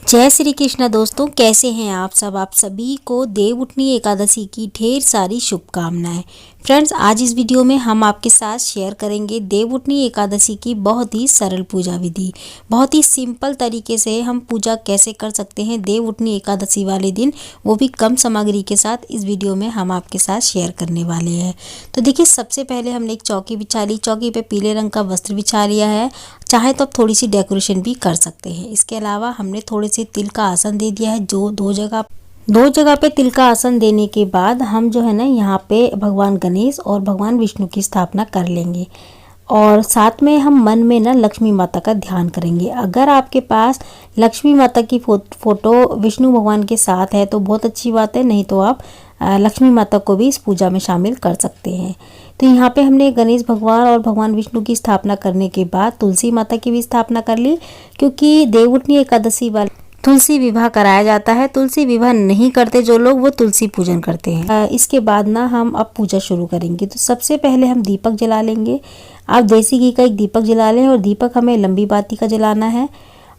जय श्री कृष्ण दोस्तों, कैसे हैं आप सब। आप सभी को देवउठनी एकादशी की ढेर सारी शुभकामनाएं। फ्रेंड्स, आज इस वीडियो में हम आपके साथ शेयर करेंगे देवउठनी एकादशी की बहुत ही सरल पूजा विधि। बहुत ही सिंपल तरीके से हम पूजा कैसे कर सकते हैं देवउठनी एकादशी वाले दिन, वो भी कम सामग्री के साथ इस वीडियो में हम आपके साथ शेयर करने वाले हैं। तो देखिए, सबसे पहले हमने एक चौकी बिछा ली। चौकी पे पीले रंग का वस्त्र बिछा लिया है। चाहे तो आप थोड़ी सी डेकोरेशन भी कर सकते हैं। इसके अलावा हमने थोड़े से तिल का आसन दे दिया है। जो दो जगह पे तिल का आसन देने के बाद हम जो है ना यहाँ पे भगवान गणेश और भगवान विष्णु की स्थापना कर लेंगे। और साथ में हम मन में ना लक्ष्मी माता का ध्यान करेंगे। अगर आपके पास लक्ष्मी माता की फोटो विष्णु भगवान के साथ है तो बहुत अच्छी बात है, नहीं तो आप लक्ष्मी माता को भी इस पूजा में शामिल कर सकते हैं। तो यहाँ पे हमने गणेश भगवान और भगवान विष्णु की स्थापना करने के बाद तुलसी माता की भी स्थापना कर ली, क्योंकि देवउठनी एकादशी वाले तुलसी विवाह कराया जाता है। तुलसी विवाह नहीं करते जो लोग, वो तुलसी पूजन करते हैं। इसके बाद ना हम अब पूजा शुरू करेंगे। तो सबसे पहले हम दीपक जला लेंगे। आप देसी घी का एक दीपक जला लें, और दीपक हमें लंबी बाती का जलाना है।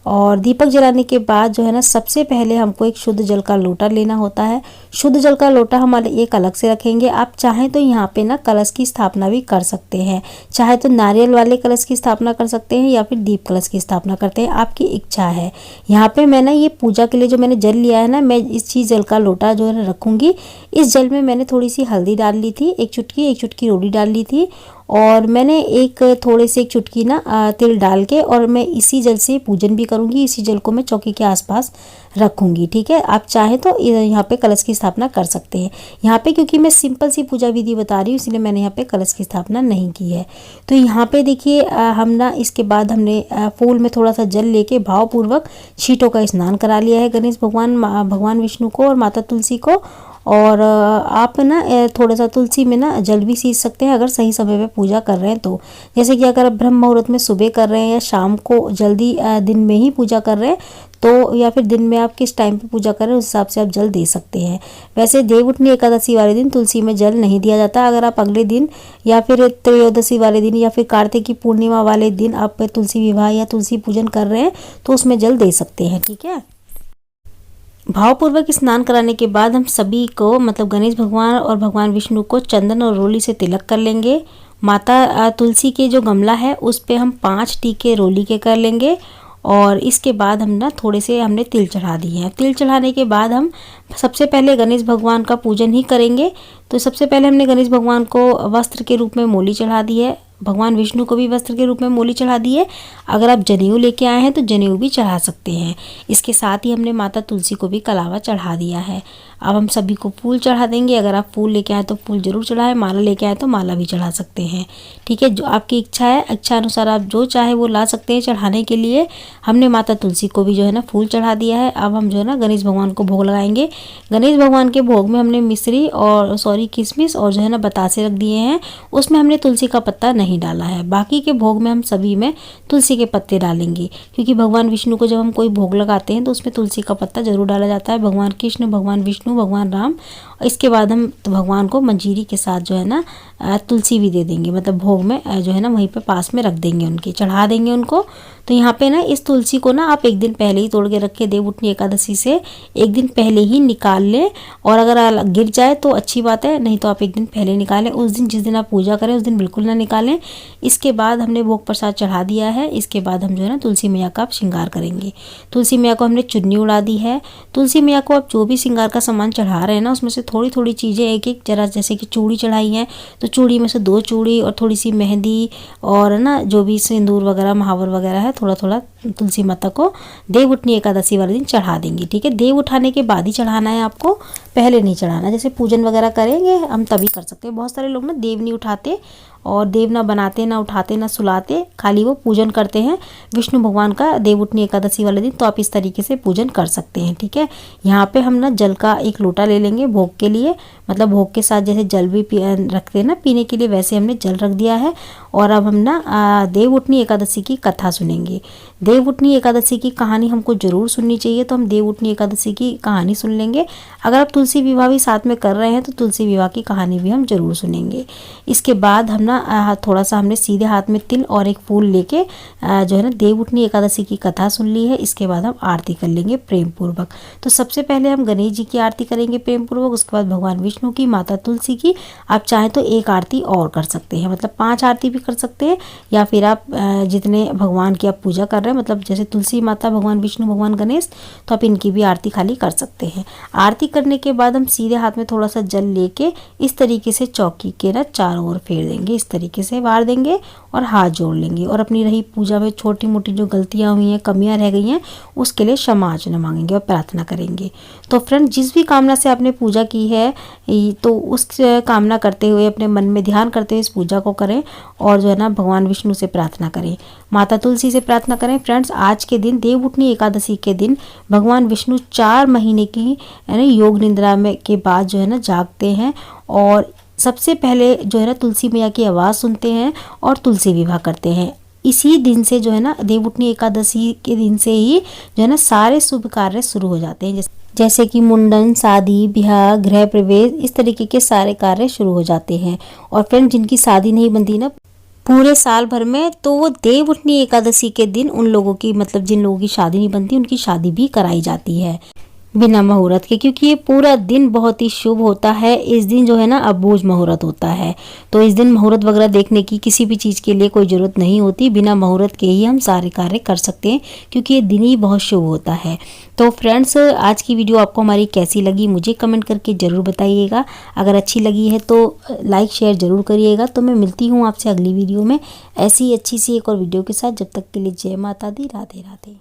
और दीपक जलाने के बाद जो है ना, सबसे पहले हमको एक शुद्ध जल का लोटा लेना होता है। शुद्ध जल का लोटा हमारे एक अलग से रखेंगे। आप चाहें तो यहाँ पे ना कलश की स्थापना भी कर सकते हैं। चाहे तो नारियल वाले कलश की स्थापना कर सकते हैं या फिर दीप कलश की स्थापना करते हैं, आपकी इच्छा है। यहाँ पे मैं ना ये पूजा के लिए जो मैंने जल लिया है ना, मैं इस चीज़ जल का लोटा जो है रखूँगी। इस जल में मैंने थोड़ी सी हल्दी डाल ली थी, एक चुटकी रोड़ी डाल ली थी, और मैंने एक थोड़े से एक चुटकी ना तिल डाल के, और मैं इसी जल से पूजन भी करूँगी। इसी जल को मैं चौकी के आसपास रखूँगी। ठीक है, आप चाहें तो यहाँ पे कलश की स्थापना कर सकते हैं। यहाँ पे क्योंकि मैं सिंपल सी पूजा विधि बता रही हूँ, इसलिए मैंने यहाँ पे कलश की स्थापना नहीं की है। तो यहाँ पे देखिए, हम ना इसके बाद हमने फूल में थोड़ा सा जल लेके भावपूर्वक छींटों का स्नान करा लिया है गणेश भगवान, भगवान विष्णु को और माता तुलसी को। और आप ना थोड़ा सा तुलसी में ना जल भी सींच सकते हैं, अगर सही समय पे पूजा कर रहे हैं तो। जैसे कि अगर आप ब्रह्म मुहूर्त में सुबह कर रहे हैं या शाम को जल्दी दिन में ही पूजा कर रहे हैं तो, या फिर दिन में आप किस टाइम पे पूजा कर रहे हैं उस हिसाब से आप जल दे सकते हैं। वैसे देवउठनी एकादशी वाले दिन तुलसी में जल नहीं दिया जाता। अगर आप अगले दिन या फिर त्रयोदशी वाले दिन या फिर कार्तिक की पूर्णिमा वाले दिन आप तुलसी विवाह या तुलसी पूजन कर रहे हैं तो उसमें जल दे सकते हैं। ठीक है, भावपूर्वक स्नान कराने के बाद हम सभी को, मतलब गणेश भगवान और भगवान विष्णु को, चंदन और रोली से तिलक कर लेंगे। माता तुलसी के जो गमला है उस पे हम 5 टीके रोली के कर लेंगे। और इसके बाद हम ना थोड़े से हमने तिल चढ़ा दिए हैं। तिल चढ़ाने के बाद हम सबसे पहले गणेश भगवान का पूजन ही करेंगे। तो सबसे पहले हमने गणेश भगवान को वस्त्र के रूप में मोली चढ़ा दी है। भगवान विष्णु को भी वस्त्र के रूप में मोली चढ़ा दी है। अगर आप जनेऊ लेके आए हैं तो जनेऊ भी चढ़ा सकते हैं। इसके साथ ही हमने माता तुलसी को भी कलावा चढ़ा दिया है। अब हम सभी को फूल चढ़ा देंगे। अगर आप फूल लेके आए तो फूल जरूर चढ़ाएं, माला लेके आए तो माला भी चढ़ा सकते हैं। ठीक है, जो आपकी इच्छा है, इच्छा अनुसार आप जो चाहे वो ला सकते हैं चढ़ाने के लिए। हमने माता तुलसी को भी जो है ना फूल चढ़ा दिया है। अब हम जो है ना गणेश भगवान को भोग लगाएंगे। गणेश भगवान के भोग में हमने मिश्री और किशमिश और जो है ना बतासे रख दिए हैं। उसमें हमने तुलसी का पत्ता नहीं डाला है। बाकी के भोग में हम सभी में तुलसी के पत्ते डालेंगे, क्योंकि भगवान विष्णु को जब हम कोई भोग लगाते हैं तो उसमें तुलसी का पत्ता जरूर डाला जाता है। भगवान कृष्ण, भगवान विष्णु, भगवान राम। इसके बाद हम भगवान को मंजीरी के साथ जो है ना तुलसी भी दे देंगे, मतलब भोग में जो है ना वहीं पे पास में रख देंगे, उनके चढ़ा देंगे उनको। तो यहाँ पे ना इस तुलसी को ना आप एक दिन पहले ही तोड़ के रखें। देवउठनी एकादशी से एक दिन पहले ही निकाल लें, और अगर गिर जाए तो अच्छी बात है, नहीं तो आप एक दिन पहले निकालें। उस दिन, जिस दिन आप पूजा करें उस दिन बिल्कुल ना निकालें। इसके बाद हमने भोग प्रसाद चढ़ा दिया है। इसके बाद हम जो है ना तुलसी मैया का श्रृंगार करेंगे। तुलसी मैया को हमने चुन्नी उड़ा दी है। तुलसी मैया को आप जो भी श्रृंगार का सामान चढ़ा रहे हैं ना, उसमें से थोड़ी थोड़ी चीज़ें एक एक जरा, जैसे कि चूड़ी चढ़ाई है तो चूड़ी में से 2 चूड़ी और थोड़ी सी मेहंदी और ना जो भी सिंदूर वगैरह, महावर वगैरह है, थोड़ा थोड़ा तुलसी माता को देवउठनी एकादशी वाले दिन चढ़ा देंगे। ठीक है, देव उठाने के बाद ही चढ़ाना है आपको, पहले नहीं चढ़ाना। जैसे पूजन वगैरह करेंगे हम तभी कर सकते हैं। बहुत सारे लोग ना देव नहीं उठाते, और देव ना बनाते, ना उठाते, ना सुलाते, खाली वो पूजन करते हैं विष्णु भगवान का देवउठनी एकादशी वाले दिन। तो आप इस तरीके से पूजन कर सकते हैं। ठीक है, यहाँ पे हम ना जल का एक लोटा ले लेंगे भोग के लिए, मतलब भोग के साथ जैसे जल भी रखते हैं ना पीने के लिए, वैसे हमने जल रख दिया है। और अब हम ना देवउठनी एकादशी की कथा सुनेंगे। देवउठनी एकादशी की कहानी हमको जरूर सुननी चाहिए, तो हम देवउठनी एकादशी की कहानी सुन लेंगे। अगर आप तुलसी विवाह भी साथ में कर रहे हैं तो तुलसी विवाह की कहानी भी हम जरूर सुनेंगे। इसके बाद हम ना थोड़ा सा हमने सीधे हाथ में तिल और एक फूल लेके जो है ना देवउठनी एकादशी की कथा सुन ली है। इसके बाद हम आरती कर लेंगे प्रेम पूर्वक। तो सबसे पहले हम गणेश जी की आरती करेंगे प्रेम पूर्वक, उसके बाद भगवान विष्णु की, माता तुलसी की। आप चाहें तो एक आरती और कर सकते हैं, मतलब 5 आरती भी कर सकते हैं, या फिर आप जितने भगवान की आप पूजा कर रहे हैं, मतलब जैसे तुलसी माता, भगवान विष्णु, भगवान गणेश, तो आप इनकी भी आरती खाली कर सकते हैं। आरती करने के बाद हम सीधे हाथ में थोड़ा सा जल लेके इस तरीके से चौकी के ना चारों ओर फेर देंगे, इस तरीके से वार देंगे और हाथ जोड़ लेंगे, और अपनी रही पूजा में छोटी मोटी जो गलतियां हुई हैं, कमियां रह गई हैं, उसके लिए क्षमा याचना मांगेंगे और प्रार्थना करेंगे। तो फ्रेंड, जिस भी कामना से आपने पूजा की है तो उस कामना करते हुए अपने मन में ध्यान करते हुए इस पूजा को करें, और जो है ना भगवान विष्णु से प्रार्थना करें, माता तुलसी से प्रार्थना करें। फ्रेंड्स, आज के दिन देवउठनी एकादशी के दिन भगवान विष्णु 4 महीने की योग निद्रा में के बाद जो है ना जागते हैं, और सबसे पहले जो है ना तुलसी मैया की आवाज़ सुनते हैं और तुलसी विवाह करते हैं। इसी दिन से जो है ना देवउठनी एकादशी के दिन से ही जो है ना सारे शुभ कार्य शुरू हो जाते हैं, जैसे कि मुंडन, शादी, ब्याह, गृह प्रवेश, इस तरीके के सारे कार्य शुरू हो जाते हैं। और फ्रेंड, जिनकी शादी नहीं बनती ना पूरे साल भर में, तो वो देवउठनी एकादशी के दिन उन लोगों की, मतलब जिन लोगों की शादी नहीं बनती, उनकी शादी भी कराई जाती है बिना मुहूर्त के, क्योंकि ये पूरा दिन बहुत ही शुभ होता है। इस दिन जो है ना अबूझ मुहूर्त होता है, तो इस दिन मुहूर्त वगैरह देखने की किसी भी चीज़ के लिए कोई ज़रूरत नहीं होती। बिना मुहूर्त के ही हम सारे कार्य कर सकते हैं, क्योंकि ये दिन ही बहुत शुभ होता है। तो फ्रेंड्स, आज की वीडियो आपको हमारी कैसी लगी मुझे कमेंट करके ज़रूर बताइएगा। अगर अच्छी लगी है तो लाइक शेयर ज़रूर करिएगा। तो मैं मिलती हूँ आपसे अगली वीडियो में ऐसी अच्छी सी एक और वीडियो के साथ। जब तक के लिए जय माता दी, राधे राधे।